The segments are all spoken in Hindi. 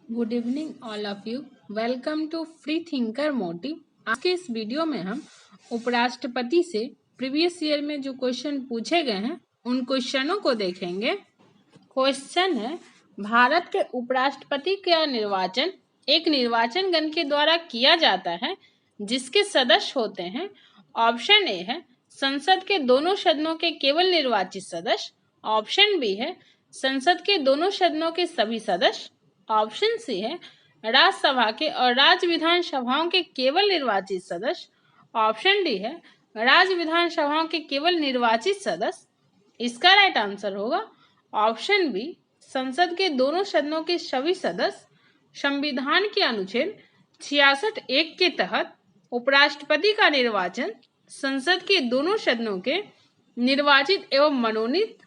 Good evening all of you. Welcome to free thinker motive. आज के इस वीडियो में हम उपराष्ट्रपति से प्रीवियस ईयर में जो क्वेश्चन पूछे गए हैं उन क्वेश्चनों को देखेंगे। क्वेश्चन है, भारत के उपराष्ट्रपति का निर्वाचन एक निर्वाचन गण के द्वारा किया जाता है जिसके सदस्य होते हैं। ऑप्शन ए है संसद के दोनों सदनों के केवल निर्वाचित सदस्य। ऑप्शन बी है संसद के दोनों सदनों के सभी सदस्य। ऑप्शन सी है राज्यसभा के और राज्य विधानसभाओं के केवल निर्वाचित सदस्य। ऑप्शन डी है राज्य विधानसभाओं के केवल निर्वाचित सदस्य। इसका राइट आंसर होगा ऑप्शन बी, संसद के दोनों सदनों के सभी सदस्य। संविधान के अनुच्छेद 66(1) के तहत उपराष्ट्रपति का निर्वाचन संसद के दोनों सदनों के निर्वाचित एवं मनोनीत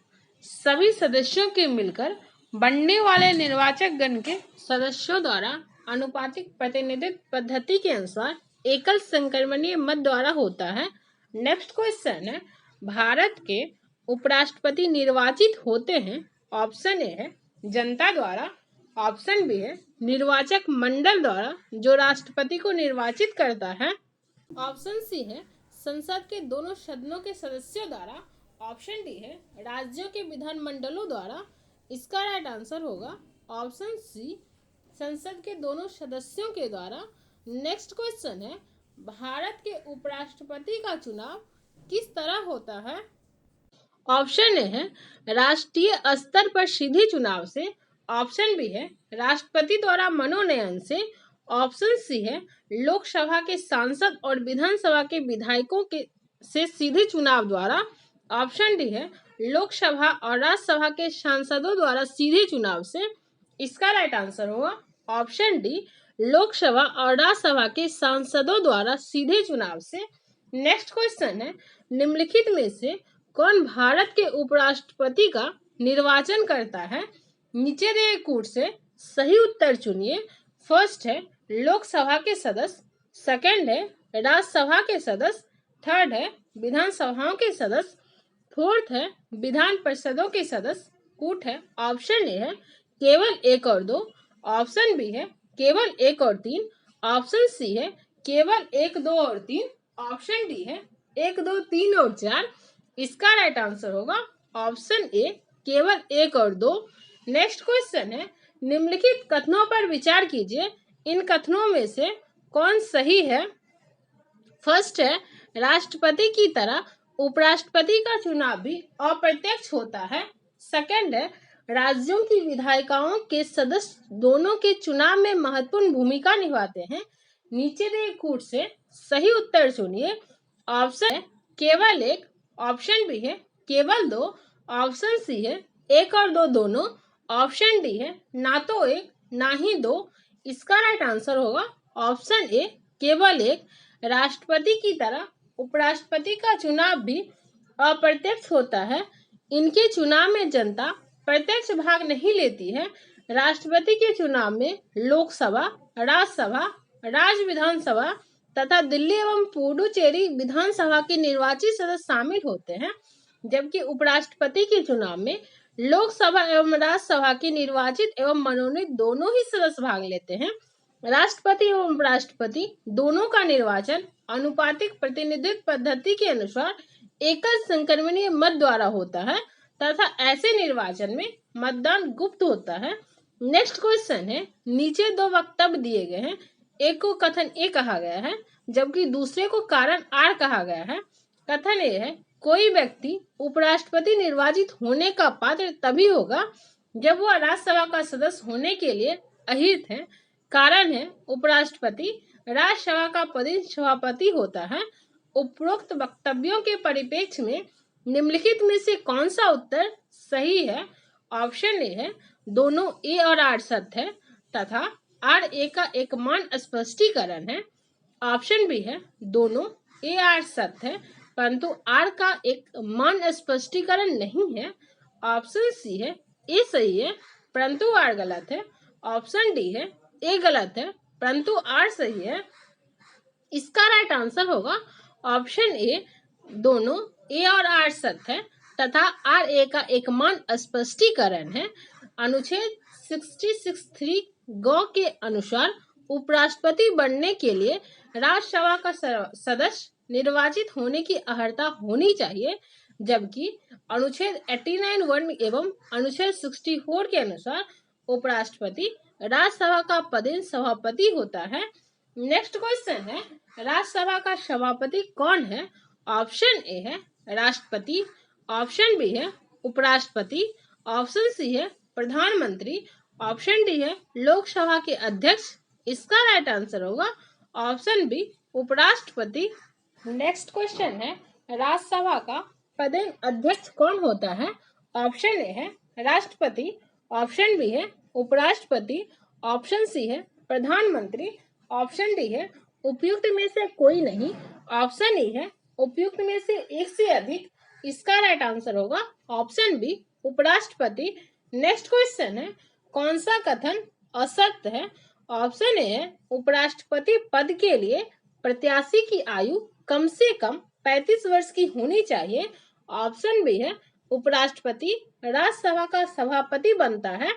सभी सदस्यों के मिलकर बनने वाले निर्वाचक गण के सदस्यों द्वारा अनुपातिक प्रतिनिधित्व पद्धति के अनुसार एकल संक्रमणीय मत द्वारा होता है। नेक्स्ट क्वेश्चन है, भारत के उपराष्ट्रपति निर्वाचित होते हैं। ऑप्शन ए है जनता द्वारा। ऑप्शन बी है निर्वाचक मंडल द्वारा जो राष्ट्रपति को निर्वाचित करता है। ऑप्शन सी है संसद के दोनों सदनों के सदस्यों द्वारा। ऑप्शन डी है राज्यों के विधानमंडलों द्वारा। इसका राइट आंसर होगा ऑप्शन सी, संसद के दोनों सदस्यों के द्वारा। नेक्स्ट क्वेश्चन है, भारत के उपराष्ट्रपति का चुनाव किस तरह होता है। ऑप्शन ए है राष्ट्रीय स्तर पर सीधे चुनाव से। ऑप्शन बी है राष्ट्रपति द्वारा मनोनयन से। ऑप्शन सी है लोकसभा के सांसद और विधानसभा के विधायकों के से सीधे चुनाव द्वारा। ऑप्शन डी है लोकसभा और राज्यसभा के सांसदों द्वारा सीधे चुनाव से। इसका राइट आंसर होगा ऑप्शन डी, लोकसभा और राज्यसभा के सांसदों द्वारा सीधे चुनाव से। नेक्स्ट क्वेश्चन है, निम्नलिखित में से कौन भारत के उपराष्ट्रपति का निर्वाचन करता है। नीचे दिए कूट से सही उत्तर चुनिए। फर्स्ट है लोकसभा के सदस्य, सेकंड है राज्यसभा के सदस्य, थर्ड है विधानसभाओं के सदस्य, फोर्थ है विधान परिषदों के सदस्य। कूट है ऑप्शन ए है केवल 1 और 2। ऑप्शन बी है केवल 1 और 3। ऑप्शन सी है केवल 1, 2 और 3। ऑप्शन डी है 1, 2, 3 और 4। इसका राइट आंसर होगा ऑप्शन ए, केवल 1 और 2। नेक्स्ट क्वेश्चन है, निम्नलिखित कथनों पर विचार कीजिए। इन कथनों में से कौन सही है। फर्स्ट है राष्ट्रपति की तरह उपराष्ट्रपति का चुनाव भी अप्रत्यक्ष होता है। सेकंड है राज्यों की विधायिकाओं के सदस्य दोनों के चुनाव में महत्वपूर्ण भूमिका निभाते हैं। नीचे दिए कूट से सही उत्तर चुनिए। ऑप्शन है केवल 1। ऑप्शन बी है केवल 2। ऑप्शन सी है 1 और 2 दोनों। ऑप्शन डी है ना तो 1 ना ही 2। इसका राइट आंसर होगा ऑप्शन ए, केवल 1। राष्ट्रपति की तरह उपराष्ट्रपति का चुनाव भी अप्रत्यक्ष होता है। इनके चुनाव में जनता प्रत्यक्ष भाग नहीं लेती है। राष्ट्रपति के चुनाव में लोकसभा, राज्यसभा, राज्य विधानसभा तथा दिल्ली एवं पुडुचेरी विधानसभा के निर्वाचित सदस्य शामिल होते हैं, जबकि उपराष्ट्रपति के चुनाव में लोकसभा एवं राज्यसभा के निर्वाचित एवं मनोनीत दोनों ही सदस्य भाग लेते हैं। राष्ट्रपति एवं उपराष्ट्रपति दोनों का निर्वाचन अनुपातिक प्रतिनिधित्व पद्धति के अनुसार एकल संक्रमणीय मत द्वारा होता है तथा ऐसे निर्वाचन में मतदान गुप्त होता है। नेक्स्ट क्वेश्चन है, नीचे 2 वक्तव्य दिए गए हैं। एक को कथन ए कहा गया है जबकि दूसरे को कारण आर कहा गया है। कथन ए है कोई व्यक्ति उपराष्ट्रपति निर्वाचित होने का पात्र तभी होगा जब वह राज्यसभा का सदस्य होने के लिए अहिर्त है। कारण है उपराष्ट्रपति राज्यसभा का पदेन सभापति होता है। उपरोक्त वक्तव्यों के परिप्रेक्ष्य में निम्नलिखित में से कौन सा उत्तर सही है। ऑप्शन ए है दोनों ए और आर सत्य है तथा आर ए का एक मान स्पष्टीकरण है। ऑप्शन बी है दोनों ए आर सत्य है परंतु आर का एक मान स्पष्टीकरण नहीं है। ऑप्शन सी है ए सही है परंतु आर गलत है। ऑप्शन डी है ए गलत है परंतु आर सही है। इसका राइट आंसर होगा ऑप्शन ए, दोनों ए और आर सत्य है तथा आर ए का एक मान स्पष्टीकरण है। अनुच्छेद 66(3) गौ के अनुसार उपराष्ट्रपति बनने के लिए राज्यसभा का सदस्य निर्वाचित होने की अर्हता होनी चाहिए, जबकि अनुच्छेद 89(1) एवं अनुच्छेद 64 के अनुसार उपराष्ट्रपति राज्यसभा का पदेन सभापति होता है। नेक्स्ट क्वेश्चन है, राज्यसभा का सभापति कौन है? ऑप्शन ए है राष्ट्रपति, ऑप्शन बी है उपराष्ट्रपति, ऑप्शन सी है प्रधानमंत्री, ऑप्शन डी है लोकसभा के अध्यक्ष। इसका राइट आंसर होगा ऑप्शन बी उपराष्ट्रपति। नेक्स्ट क्वेश्चन है, राज्यसभा का पदेन अध्यक्ष कौन होता है? ऑप्शन ए है राष्ट्रपति, ऑप्शन बी है उपराष्ट्रपति, ऑप्शन सी है प्रधानमंत्री, ऑप्शन डी है उपयुक्त में से कोई नहीं, ऑप्शन ई है उपयुक्त में से एक से अधिक। इसका राइट आंसर होगा ऑप्शन बी उपराष्ट्रपति। नेक्स्ट क्वेश्चन है, कौन सा कथन असत्य है? ऑप्शन ए है उपराष्ट्रपति पद के लिए प्रत्याशी की आयु कम से कम 35 वर्ष की होनी चाहिए, ऑप्शन बी है उपराष्ट्रपति राज्यसभा का सभापति बनता है,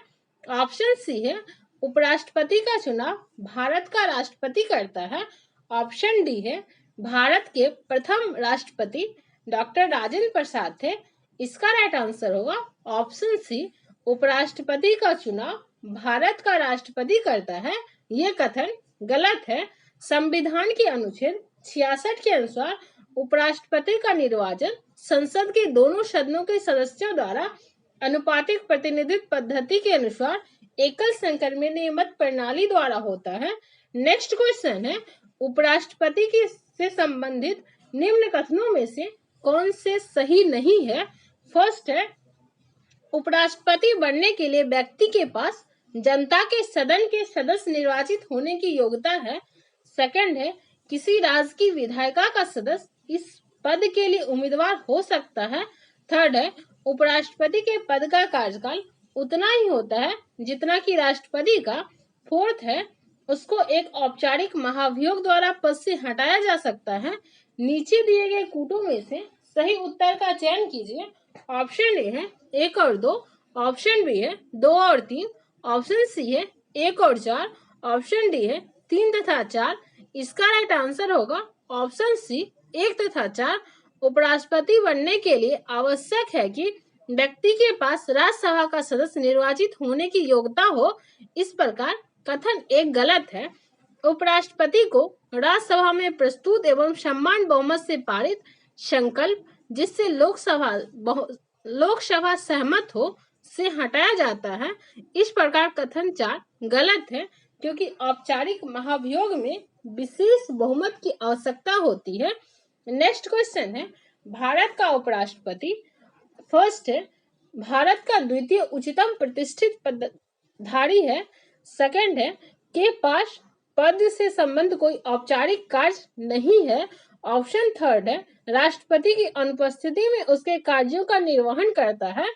ऑप्शन सी है उपराष्ट्रपति का चुनाव भारत का राष्ट्रपति करता है, ऑप्शन डी है भारत के प्रथम राष्ट्रपति डॉक्टर राजेंद्र प्रसाद थे। इसका राइट आंसर होगा ऑप्शन सी उपराष्ट्रपति का चुनाव भारत का राष्ट्रपति करता है। ये कथन गलत है। संविधान के अनुच्छेद 66 के अनुसार उपराष्ट्रपति का निर्वाचन संसद के दोनों सदनों के सदस्यों द्वारा अनुपातिक प्रतिनिधित्व पद्धति के अनुसार एकल संक्रमणीय मत प्रणाली द्वारा होता है। नेक्स्ट क्वेश्चन है, उपराष्ट्रपति के से संबंधित निम्न कथनों में से कौन से सही नहीं है? फर्स्ट है, उपराष्ट्रपति बनने के लिए व्यक्ति के पास जनता के सदन के सदस्य निर्वाचित होने की योग्यता है। सेकंड है, किसी राज्य की विधायिका का सदस्य इस पद के लिए उम्मीदवार हो सकता है। थर्ड है, उपराष्ट्रपति के पद का कार्यकाल उतना ही होता है जितना कि राष्ट्रपति का। फोर्थ है, उसको एक औपचारिक महाभियोग द्वारा पद से हटाया जा सकता है। नीचे दिए गए कूटों में से सही उत्तर का चयन कीजिए। ऑप्शन ए है 1 और 2, ऑप्शन बी है 2 और 3, ऑप्शन सी है 1 और 4, ऑप्शन डी है 3 तथा 4। इसका राइट आंसर होगा ऑप्शन सी 1 तथा 4। उपराष्ट्रपति बनने के लिए आवश्यक है कि व्यक्ति के पास राज्यसभा का सदस्य निर्वाचित होने की योग्यता हो। इस प्रकार कथन एक गलत है। उपराष्ट्रपति को राज्यसभा में प्रस्तुत एवं सम्मान बहुमत से पारित संकल्प जिससे लोकसभा सहमत हो से हटाया जाता है। इस प्रकार कथन 4 गलत है, क्योंकि औपचारिक महाभियोग में विशेष बहुमत की आवश्यकता होती है। नेक्स्ट क्वेश्चन है, भारत का उपराष्ट्रपति फर्स्ट है, भारत का द्वितीय उच्चतम प्रतिष्ठित पदधारी है। सेकंड है, के पास पद से संबंध कोई औपचारिक कार्य नहीं है। ऑप्शन थर्ड है, राष्ट्रपति की अनुपस्थिति में उसके कार्यों का निर्वहन करता है।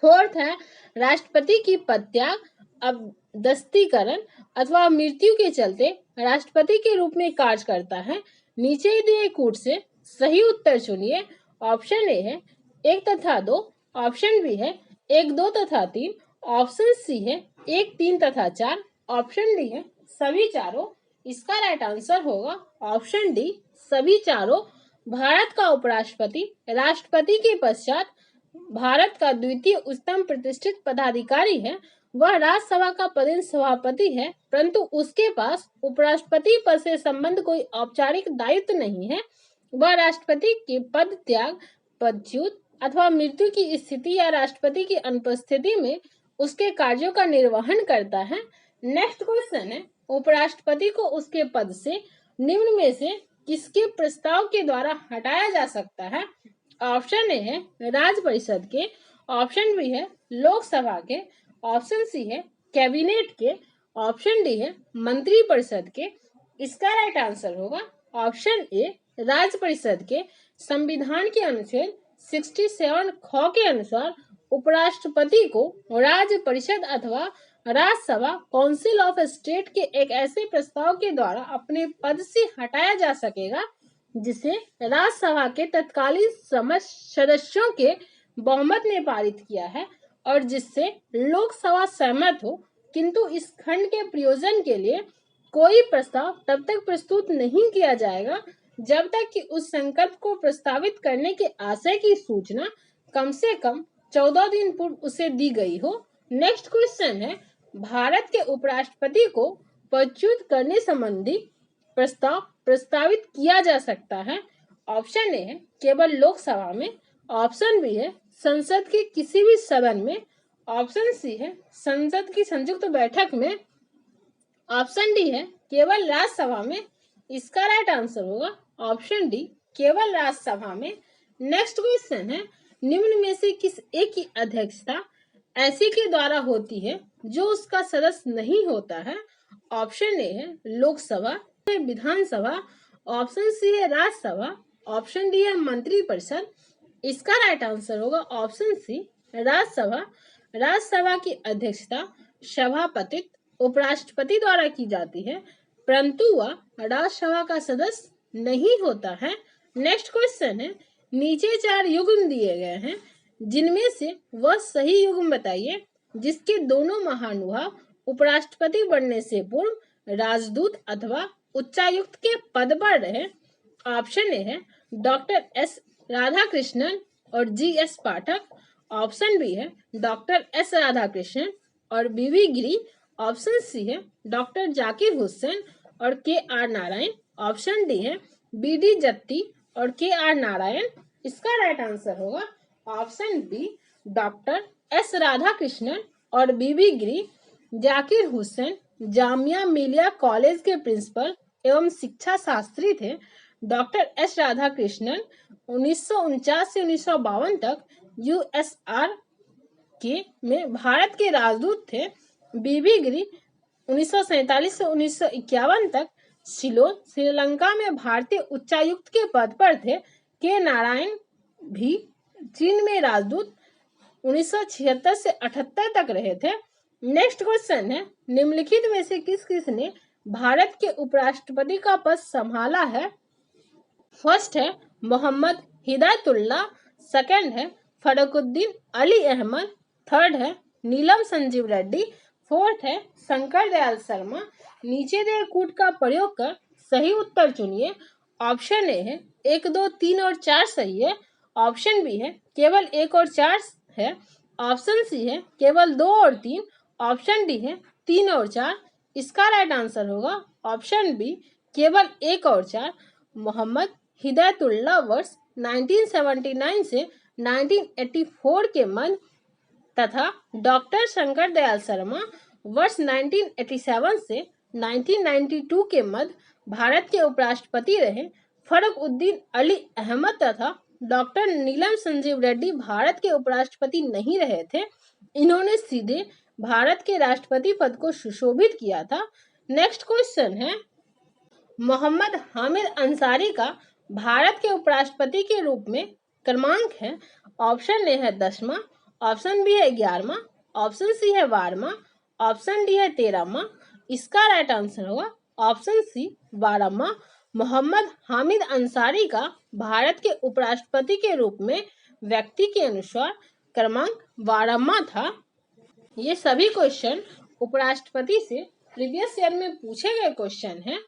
फोर्थ है, राष्ट्रपति की पदत्याग, अपदस्थीकरण अथवा मृत्यु के चलते राष्ट्रपति के रूप में कार्य करता है। नीचे दिए कूट से सही उत्तर चुनिए। ऑप्शन ए है 1 तथा 2, ऑप्शन बी है 1, 2 तथा 3, ऑप्शन सी है 1, 3 तथा 4, ऑप्शन डी है सभी चारों। इसका राइट आंसर होगा ऑप्शन डी सभी चारों। भारत का उपराष्ट्रपति राष्ट्रपति के पश्चात भारत का द्वितीय उच्चतम प्रतिष्ठित पदाधिकारी है। वह राज्यसभा का पदेन सभापति है, परंतु उसके पास उपराष्ट्रपति पद से संबंध कोई औपचारिक दायित्व नहीं है। वह राष्ट्रपति के पद त्याग, पदच्युत अथवा मृत्यु की स्थिति या राष्ट्रपति की अनुपस्थिति में उसके कार्यों का निर्वहन करता है। नेक्स्ट क्वेश्चन है, उपराष्ट्रपति को उसके पद से निम्न में से किसके प्रस्ताव के द्वारा हटाया जा सकता है? ऑप्शन ए है राज्य परिषद के, ऑप्शन बी है लोकसभा के, ऑप्शन सी है कैबिनेट के, ऑप्शन डी है मंत्री परिषद के। इसका राइट आंसर होगा ऑप्शन ए राज्य परिषद के। संविधान के अनुच्छेद 67 ख के अनुसार उपराष्ट्रपति को राज्य परिषद अथवा राज्यसभा काउंसिल ऑफ स्टेट के एक ऐसे प्रस्ताव के द्वारा अपने पद से हटाया जा सकेगा जिसे राज्यसभा के तत्कालीन सदस्यों के बहुमत ने पारित किया है और जिससे लोकसभा सहमत हो, किंतु इस खंड के प्रयोजन के लिए कोई प्रस्ताव तब तक प्रस्तुत नहीं किया जाएगा जब तक कि उस संकल्प को प्रस्तावित करने के आशय की सूचना कम से कम 14 दिन पूर्व उसे दी गई हो। नेक्स्ट क्वेश्चन है, भारत के उपराष्ट्रपति को पदच्युत करने संबंधी प्रस्ताव प्रस्तावित किया जा सकता है। ऑप्शन ए है केवल लोकसभा में, ऑप्शन बी है संसद के किसी भी सदन में, ऑप्शन सी है संसद की संयुक्त बैठक में, ऑप्शन डी है केवल राज्यसभा में। इसका राइट आंसर होगा ऑप्शन डी, केवल राज्यसभा में। नेक्स्ट क्वेश्चन है, निम्न में से किस एक की अध्यक्षता ऐसी के द्वारा होती है जो उसका सदस्य नहीं होता है। ऑप्शन ए है लोकसभा, विधानसभा, ऑप्शन सी है राज्यसभा, ऑप्शन डी है मंत्रिपरिषद। इसका राइट आंसर होगा ऑप्शन सी, राज्यसभा। राज्यसभा की अध्यक्षता सभापति उपराष्ट्रपति द्वारा की जाती है, परंतु वह राज्यसभा का सदस्य नहीं होता है। नेक्स्ट क्वेश्चन है, नीचे 4 युग्म दिए गए हैं, जिनमें से वह सही युग्म बताइए जिसके दोनों महानुभाव उपराष्ट्रपति बनने से पूर्व राजदूत अथवा उच्चायुक्त के पद पर रहे। ऑप्शन ए है डॉक्टर एस राधाकृष्णन और जी एस पाठक, ऑप्शन बी है डॉक्टर एस राधाकृष्णन और बीवी गिरी, ऑप्शन सी है डॉक्टर जाकिर हुसैन और K R Narayan, option D है बी डी जत्ती और के आर नारायण। इसका राइट आंसर होगा option B, doctor S Radhakrishnan और बीबी गिरी। जाकिर हुसैन जामिया मिलिया कॉलेज के प्रिंसिपल एवं शिक्षा शास्त्री थे। डॉक्टर एस राधाकृष्णन 1949 से 1952 तक यूएसआर के में भारत के राजदूत थे। बीबी गिरी 1947 से 1951 तक सिलोन श्रीलंका में भारतीय उच्चायुक्त के पद पर थे। के नारायण भी चीन में राजदूत 1976 से 78 तक रहे थे। नेक्स्ट क्वेश्चन है, निम्नलिखित में से किस किस ने भारत के उपराष्ट्रपति का पद संभाला है। फर्स्ट है मोहम्मद हिदायतुल्लाह, सेकंड है फरुखुद्दीन अली अहमद, थर्ड है नीलम संजीव रेड्डी, फोर्थ है शंकर दयाल शर्मा। नीचे दिए कूट का प्रयोग कर सही उत्तर चुनिए। ऑप्शन ए है 1, 2, 3 और 4 सही है, ऑप्शन बी है केवल 1 और 4 है, ऑप्शन सी है केवल 2 और 3, ऑप्शन डी है 3 और 4। इसका राइट आंसर होगा ऑप्शन बी, केवल 1 और 4। मोहम्मद हिदायतुल्लाह वर्ष 1979 से 1984 के मध्य तथा डॉक्टर शंकर दयाल शर्मा वर्ष 1987 से 1992 के मध्य भारत के उपराष्ट्रपति रहे। फरुखुद्दीन अली अहमद तथा डॉक्टर नीलम संजीव रेड्डी भारत के उपराष्ट्रपति नहीं रहे थे। इन्होंने सीधे भारत के राष्ट्रपति पद को सुशोभित किया था। नेक्स्ट क्वेश्चन है, मोहम्मद हामिद अंसारी का भारत के उपराष्ट्रपति के रूप में क्रमांक है। ऑप्शन ए है 10वां, ऑप्शन बी है 11वां, ऑप्शन सी है 12वां, ऑप्शन डी है 13वां। इसका राइट आंसर होगा ऑप्शन सी, 12वां। मोहम्मद हामिद अंसारी का भारत के उपराष्ट्रपति के रूप में व्यक्ति के अनुसार क्रमांक 12वां था। ये सभी क्वेश्चन उपराष्ट्रपति से प्रीवियस ईयर में पूछे गए क्वेश्चन हैं।